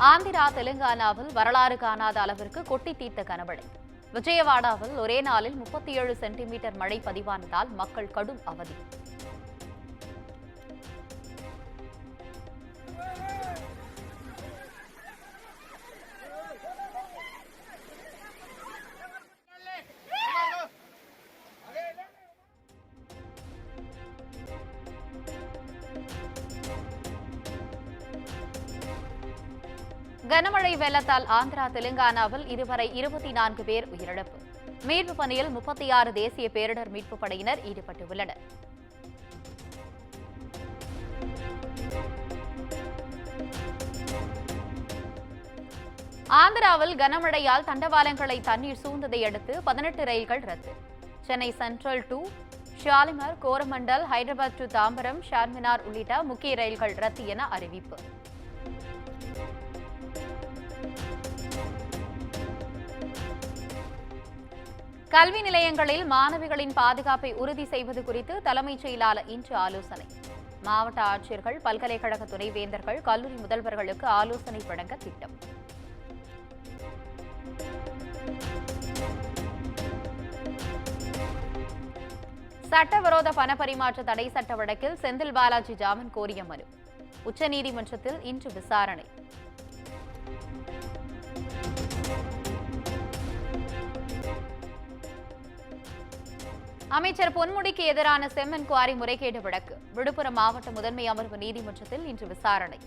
ஆந்திரா, தெலுங்கானாவில் வரலாறு காணாத அளவிற்கு கொட்டி தீர்த்த கனமழை. விஜயவாடாவில் ஒரே நாளில் 37 சென்டிமீட்டர் மழை பதிவானதால் மக்கள் கடும் அவதி. கனமழை வெள்ளத்தால் ஆந்திரா, தெலுங்கானாவில் இதுவரை 24 பேர் உயிரிழப்பு. மீட்பு பணியில் 36 தேசிய பேரிடர் மீட்புப் படையினர் ஈடுபட்டுள்ளனர். ஆந்திராவில் கனமழையால் தண்டவாளங்களை தண்ணீர் சூழ்ந்ததை அடுத்து 18 ரயில்கள் ரத்து. Chennai central to Shalimar, Coromandel, Hyderabad to Tambaram, Charminar உள்ளிட்ட முக்கிய ரயில்கள் ரத்து என அறிவிப்பு. கல்வி நிலையங்களில் மாணவிகளின் பாதுகாப்பை உறுதி செய்வது குறித்து தலைமைச் செயலாளர் இன்று ஆலோசனை. மாவட்ட ஆட்சியர்கள், பல்கலைக்கழக துணைவேந்தர்கள், கல்லூரி முதல்வர்களுக்கு ஆலோசனை வழங்க திட்டம். சட்டவிரோத பணப்பரிமாற்ற தடை சட்ட வழக்கில் செந்தில் பாலாஜி ஜாமீன் கோரிய மனு உச்சநீதிமன்றத்தில் இன்று விசாரணை. அமைச்சர் பொன்முடிக்கு எதிரான செம்மன் குவாரி முறைகேடு வழக்கு விழுப்புரம் மாவட்ட முதன்மை அமர்வு நீதிமன்றத்தில் இன்று விசாரணை.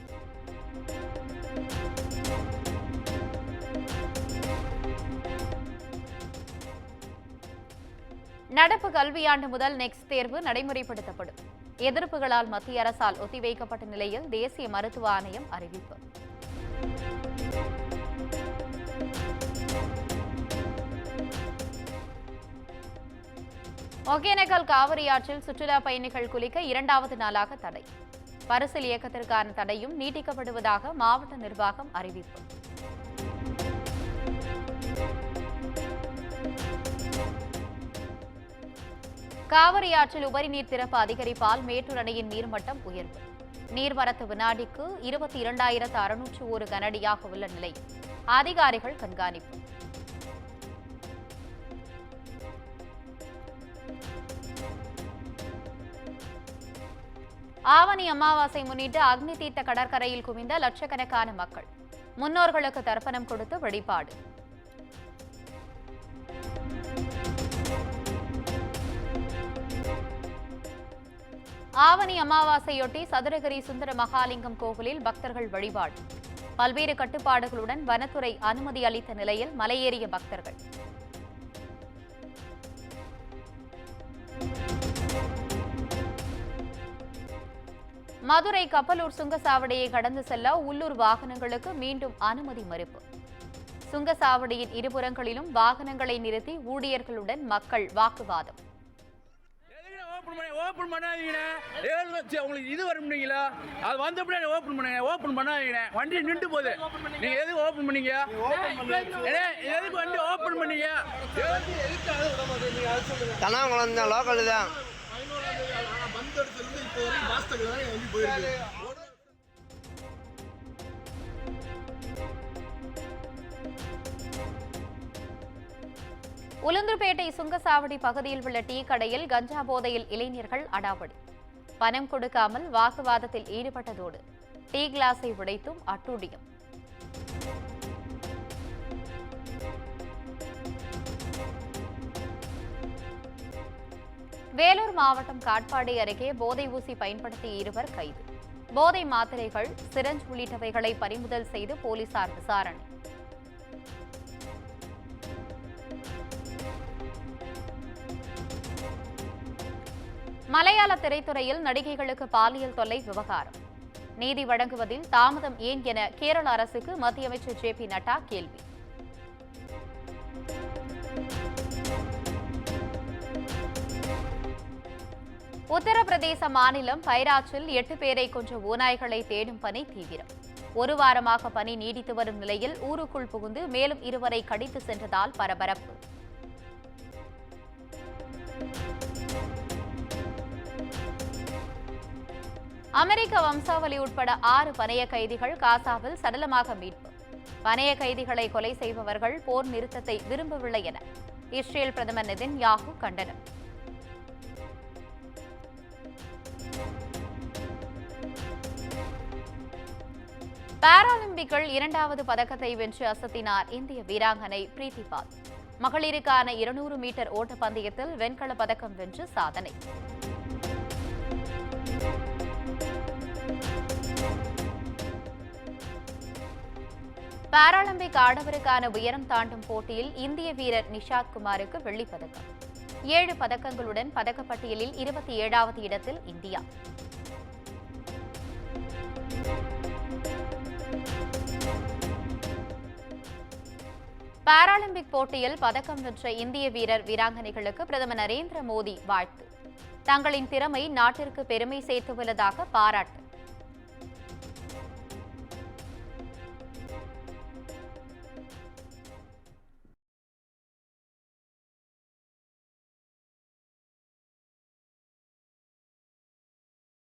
நடப்பு கல்வியாண்டு முதல் நெக்ஸ்ட் தேர்வு நடைமுறைப்படுத்தப்படும். எதிர்ப்புகளால் மத்திய அரசால் ஒத்திவைக்கப்பட்ட நிலையில் தேசிய மருத்துவ ஆணையம் அறிவிப்பு. ஒகேனக்கல் காவிரி ஆற்றில் சுற்றுலா பயணிகள் குளிக்க 2வது நாளாக தடை. பரிசல் இயக்கத்திற்கான தடையும் நீட்டிக்கப்படுவதாக மாவட்ட நிர்வாகம் அறிவிப்பு. காவிரி ஆற்றில் உபரி நீர் திறப்பு அதிகரிப்பால் மேட்டூர் அணையின் நீர்மட்டம் உயர்வு. நீர்வரத்து வினாடிக்கு 22,601 கனஅடியாக உள்ள நிலையில் அதிகாரிகள் கண்காணிப்பு. ஆவணி அமாவாசை முன்னிட்டு அக்னி தீர்த்த கடற்கரையில் குவிந்த லட்சக்கணக்கான மக்கள் முன்னோர்களுக்கு தர்ப்பணம் கொடுத்து வழிபாடு. ஆவணி அமாவாசையொட்டி சதுரகிரி சுந்தர மகாலிங்கம் கோவிலில் பக்தர்கள் வழிபாடு. பல்வேறு கட்டுப்பாடுகளுடன் வனத்துறை அனுமதி அளித்த நிலையில் மலையேறிய பக்தர்கள். மதுரை கப்பலூர் சுங்கசாவடியை கடந்து செல்ல உள்ளூர் வாகனங்களுக்கு மீண்டும் அனுமதி மறுப்பு. சுங்கசாவடியின் இருபுறங்களிலும் வாகனங்களை நிறுத்தி ஊழியர்களுடன் மக்கள் வாக்குவாதம். ஓபன் பண்ணாதீங்க, உங்களுக்கு இது வரும்ங்களா? அது வந்த பின்னாடி ஓபன் பண்ணுங்க. ஓபன் பண்ணாதீங்க, வண்டி நின்று போகுது. நீங்க எதுக்கு ஓபன் பண்ணீங்க? எதுக்கு வண்டி ஓபன் பண்ணீங்க? தனாங்குளம் தான், லோக்கல் தான். உளுந்தூர்பேட்டை சுங்கசாவடி பகுதியில் உள்ள டீ கடையில் கஞ்சா போதையில் இளைஞர்கள் அடாவடி. பணம் கொடுக்காமல் வாக்குவாதத்தில் ஈடுபட்டதோடு டீ கிளாஸை உடைத்தும் அட்டூழியம். வேலூர் மாவட்டம் காட்பாடி அருகே போதை ஊசி பயன்படுத்திய 2 கைது. போதை மாத்திரைகள், சிரஞ்ச் உள்ளிட்டவைகளை பறிமுதல் செய்து போலீசார் விசாரணை. மலையாள திரைத்துறையில் நடிகைகளுக்கு பாலியல் தொல்லை விவகாரம். நீதி வழங்குவதில் தாமதம் ஏன் என கேரள அரசுக்கு மத்திய அமைச்சர் JP நட்டா கேள்வி. உத்தரப்பிரதேச மாநிலம் பைராச்சில் 8 பேரை கொன்ற ஓநாய்களை தேடும் பணி தீவிரம். 1 வாரமாக பணி நீடித்து வரும் நிலையில் ஊருக்குள் புகுந்து மேலும் 2 கடித்து சென்றதால் பரபரப்பு. அமெரிக்க வம்சாவளி உட்பட 6 பணைய கைதிகள் காசாவில் சடலமாக மீட்பு. பணைய கைதிகளை கொலை செய்பவர்கள் போர் நிறுத்தத்தை விரும்பவில்லை என இஸ்ரேல் பிரதமர் நெதன்யாகு கண்டனம். பாராலிம்பிக்கில் 2வது பதக்கத்தை வென்று அசத்தினார் இந்திய வீராங்கனை பிரீத்தி பால். மகளிருக்கான 200 மீட்டர் ஓட்டப்பந்தயத்தில் வெண்கலப் பதக்கம் வென்று சாதனை. பாராலிம்பிக் ஆடவருக்கான உயரம் தாண்டும் போட்டியில் இந்திய வீரர் நிஷாத் குமாருக்கு வெள்ளிப் பதக்கம். 7 பதக்கங்களுடன் பதக்கப்பட்டியலில் 27வது இடத்தில் இந்தியா. பாராலிம்பிக் போட்டியில் பதக்கம் வென்ற இந்திய வீரர் வீராங்கனைகளுக்கு பிரதமர் நரேந்திர மோடி வாழ்த்து. தங்களின் திறமை நாட்டிற்கு பெருமை சேர்த்துள்ளதாக பாராட்டு.